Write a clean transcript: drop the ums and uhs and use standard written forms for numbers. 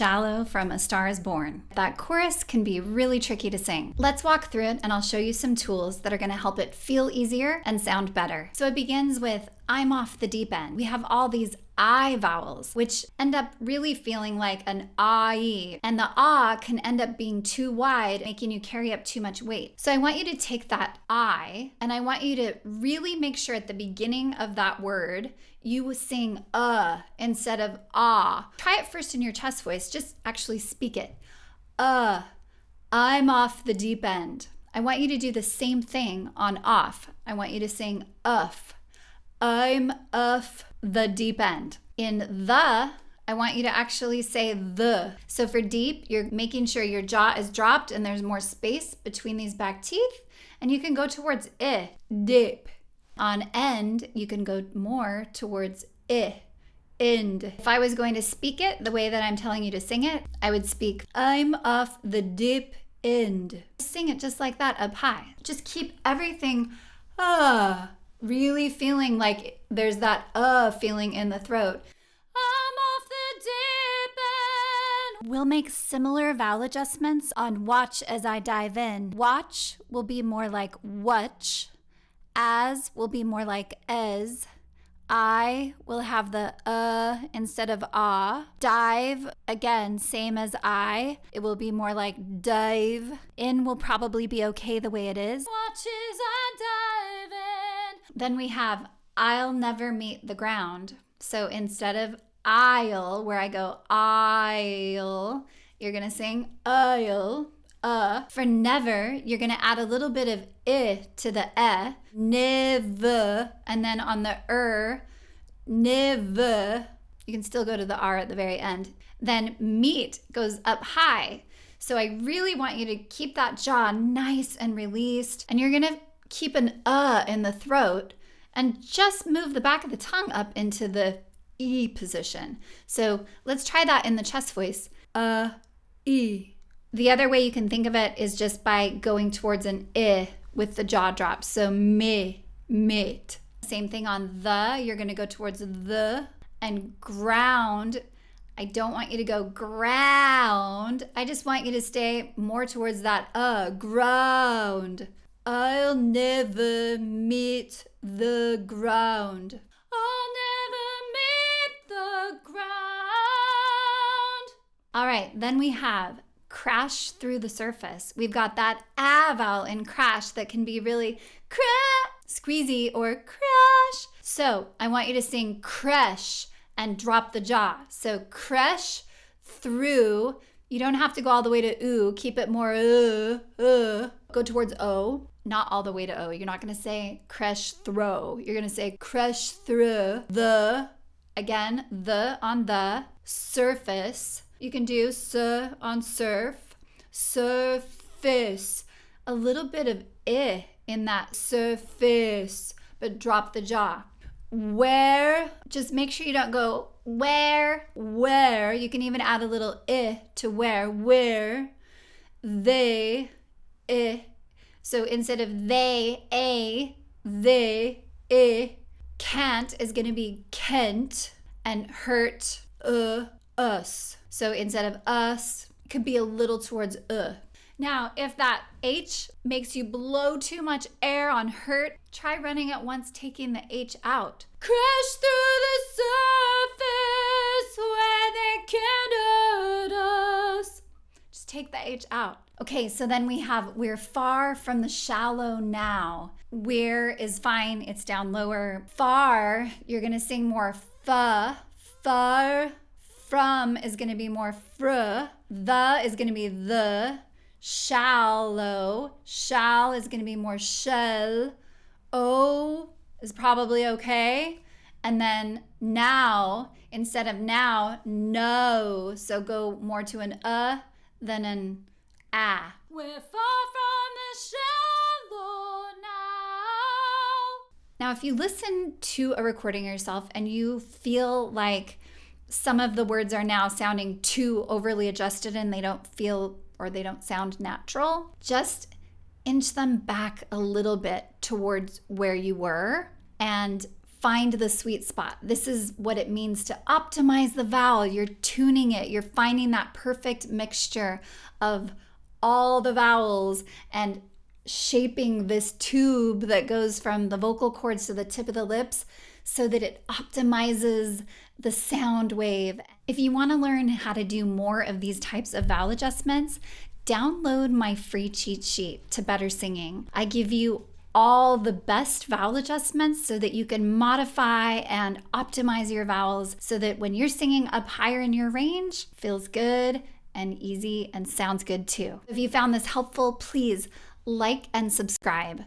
Shallow from A Star is Born. That chorus can be really tricky to sing. Let's walk through it and I'll show you some tools that are gonna help it feel easier and sound better. So it begins with I'm off the deep end. We have all these I vowels, which end up really feeling like an I, and the ah can end up being too wide, making you carry up too much weight. So I want you to take that I, and I want you to really make sure at the beginning of that word, you sing instead of ah. Try it first in your chest voice, just actually speak it. I'm off the deep end. I want you to do the same thing on off. I want you to sing uff. I'm off the deep end. In the, I want you to actually say the. So for deep, you're making sure your jaw is dropped and there's more space between these back teeth. And you can go towards deep. On end, you can go more towards end. If I was going to speak it the way that I'm telling you to sing it, I would speak, I'm off the deep end. Sing it just like that up high. Just keep everything, really feeling like there's that feeling in the throat. I'm off the deep end. We'll make similar vowel adjustments on watch as I dive in. Watch will be more like watch. As will be more like as. I will have the instead of ah. Dive, again, same as I. It will be more like dive. In will probably be okay the way it is. Watch as I dive in. Then we have I'll never meet the ground. So instead of I'll, where I go I'll, you're going to sing I'll. For never, you're going to add a little bit of I to the never, and then on the never, you can still go to the R at the very end. Then meet goes up high. So I really want you to keep that jaw nice and released, and you're going to keep an in the throat and just move the back of the tongue up into the E position. So let's try that in the chest voice. E. The other way you can think of it is just by going towards an I with the jaw drop. So me, meet. Same thing on the. You're going to go towards the and ground. I don't want you to go ground. I just want you to stay more towards that ground. I'll never meet the ground. I'll never meet the ground. All right, then we have crash through the surface. We've got that A vowel in crash that can be really squeezy or crash. So I want you to sing crash and drop the jaw. So crash through. You don't have to go all the way to oo. Keep it more Go towards O, not all the way to O. You're not going to say crash throw. You're going to say crash through. The, again, the on the surface. You can do on surf, surface. A little bit of I in that surface, but drop the jaw. Where, just make sure you don't go where. You can even add a little I to where. They, I. So instead of they, I. Can't is going to be Kent, and hurt, us. So instead of us, it could be a little towards Now, if that H makes you blow too much air on hurt, try running it once, taking the H out. Crash through the surface where they can't hurt us. Just take the H out. Okay, so then we have we're far from the shallow now. Where is fine, it's down lower. Far, you're going to sing more far. From is going to be more fr. The is going to be the. Shallow. Shall is going to be more shell. O is probably okay. And then now, instead of now, no. So go more to an than an a. We're far from the shallow now. Now, if you listen to a recording of yourself and you feel like some of the words are now sounding too overly adjusted and they don't feel or they don't sound natural, just inch them back a little bit towards where you were and find the sweet spot. This is what it means to optimize the vowel. You're tuning it. You're finding that perfect mixture of all the vowels and shaping this tube that goes from the vocal cords to the tip of the lips so that it optimizes the sound wave. If you want to learn how to do more of these types of vowel adjustments, download my free cheat sheet to better singing. I give you all the best vowel adjustments so that you can modify and optimize your vowels so that when you're singing up higher in your range, feels good and easy and sounds good too. If you found this helpful, please like and subscribe.